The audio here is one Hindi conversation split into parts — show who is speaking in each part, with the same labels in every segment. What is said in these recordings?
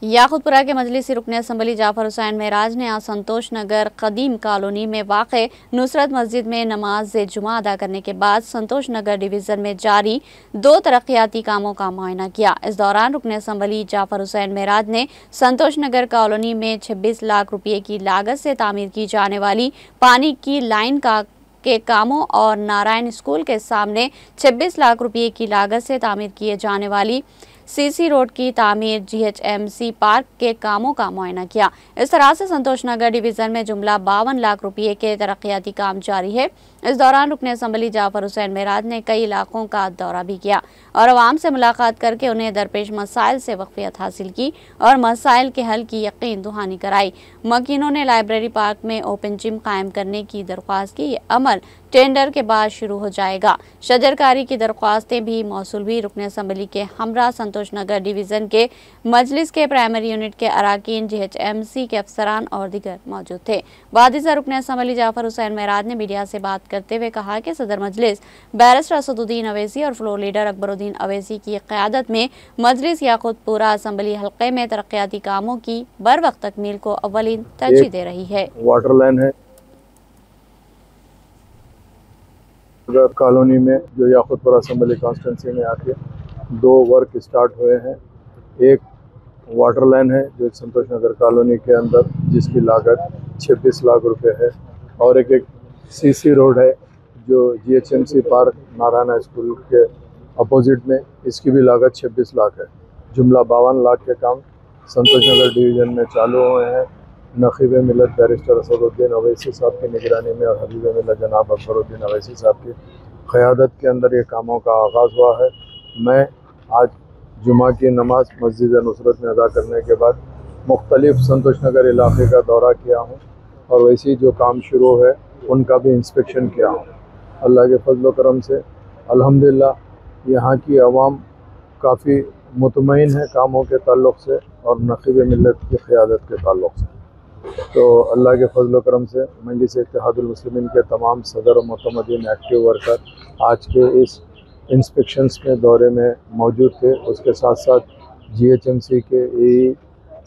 Speaker 1: याकुतपुरा के मजलिसी रुकन असम्बली जाफर हुसैन महराज ने आज संतोष नगर कदीम कॉलोनी में वाक़े नुसरत मस्जिद में नमाज जुमा अदा करने के बाद संतोष नगर डिवीज़न में जारी 2 तरक्याती कामों का मुआयना किया। इस दौरान रुकन असम्बली जाफर हुसैन महराज ने संतोष नगर कॉलोनी में 26 लाख रुपये की लागत से तामीर की जाने वाली पानी की लाइन के कामों और नारायण स्कूल के सामने 26 लाख रुपये की लागत से तामीर किए जाने वाली सीसी रोड की तामीर, GHMC पार्क के कामों का मुआयना किया। इस तरह से संतोष नगर डिवीज़न में जुमला 52 लाख रुपये के तरक्याती काम जारी है। इस दौरान रुकन असम्बली जाफर हुसैन महराज ने कई इलाकों का दौरा भी किया और अवाम से मुलाकात करके उन्हें दरपेश मसाइल से वाक़फ़ियत हासिल की और मसाइल के हल की यकीन दहानी कराई। मकीनों ने लाइब्रेरी पार्क में ओपन जिम कायम करने की दरख्वास्त की। ये अमल टेंडर के बाद शुरू हो जाएगा। शजरकारी की दरख्वास्तें भी मौसूल हुई। रुकन असम्बली के हमरा संतोष नगर डिवीज़न के मजलिस के प्राइमरी यूनिट के अराकीन, GHMC के अफसरान और दीगर मौजूद थे। वादिसा रुकन असम्बली जाफर हुसैन महराज ने मीडिया से बात करते हुए कहा कि सदर मजलिस बैरिस्टर असदुद्दीन अवैसी और फ्लोर लीडर अकबरुद्दीन अवैसी की क़यादत में मजलिस याकुतपुरा असम्बली हल्के में तरक्याती कामों की बर वक्त तकमील को अव्वलीन तरजीह दे रही है।
Speaker 2: वाटर लाइन है कॉलोनी में जो याकुतपुरा असम्बली कॉन्स्टिट्यूंसी में आके 2 वर्क स्टार्ट हुए हैं। एक वाटर लाइन है जो संतोष नगर कॉलोनी के अंदर जिसकी लागत 26 लाख रुपए है और एक सीसी रोड है जो GHMC पार्क नारायण स्कूल के अपोजिट में, इसकी भी लागत 26 लाख है। जुमला 52 लाख के काम संतोष नगर डिवीज़न में चालू हुए हैं। नक़ीब मिलत बैरिस्टर असदुद्दीन अवैसी साहब की निगरानी में और हबीब मिलत जनाब अकबरुद्दीन अवैसी साहब की क़यादत के अंदर ये कामों का आगाज़ हुआ है। मैं आज जुमा की नमाज मस्जिद नुसरत में अदा करने के बाद मुख्तलिफ संतोष नगर इलाके का दौरा किया हूँ और वैसे जो काम शुरू है उनका भी इंस्पेक्शन किया हूँ। अल्लाह के फजल करम से अल्हम्दुलिल्लाह यहाँ की आवाम काफ़ी मुतमईन है कामों के ताल्लुक़ से और नक़ीब मिलत की क़यादत के ताल्लुक़ से। तो अल्लाह के फजल करम से मजलिस इत्तेहादुल मुस्लिमीन के तमाम सदर और मुतमदीन एक्टिव वर्कर आज के इस इंस्पेक्शंस में दौरे में मौजूद थे। उसके साथ साथ GHMC के AE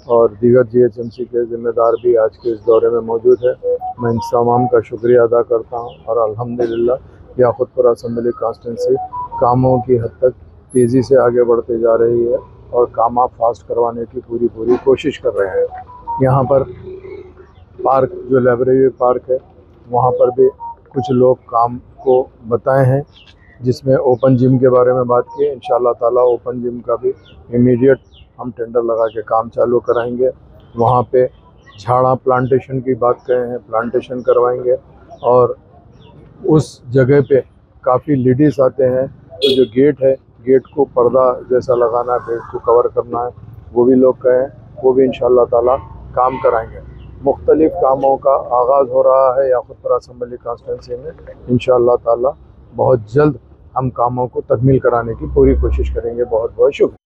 Speaker 2: और दीगर GHMC के ज़िम्मेदार भी आज के इस दौरे में मौजूद है। मैं इन तमाम का शुक्रिया अदा करता हूँ और अल्हम्दुलिल्लाह याकुतपुरा असम्बली कॉन्स्टिट्यूंसी कामों की हद तक तेज़ी से आगे बढ़ते जा रही है और काम फास्ट करवाने की पूरी कोशिश कर रहे हैं। यहाँ पर पार्क जो लाइब्रेरी पार्क है वहाँ पर भी कुछ लोग काम को बताए हैं जिसमें ओपन जिम के बारे में बात की। इंशाअल्लाह ताला ओपन जिम का भी इमीडिएट हम टेंडर लगा के काम चालू कराएंगे। वहाँ पे झाड़ा प्लांटेशन की बात कहे हैं, प्लांटेशन करवाएंगे और उस जगह पे काफ़ी लेडीज़ आते हैं तो जो गेट है गेट को पर्दा जैसा लगाना है, गेट को कवर करना है, वो भी लोग कहें, वो भी इंशाअल्लाह ताला काम कराएंगे। मुख्तलिफ कामों का आगाज़ हो रहा है याकुतपुरा असम्बली कॉन्स्टिट्यूंसी में। इंशाअल्लाह ताला बहुत जल्द हम कामों को तकमील कराने की पूरी कोशिश करेंगे। बहुत बहुत शुक्रिया।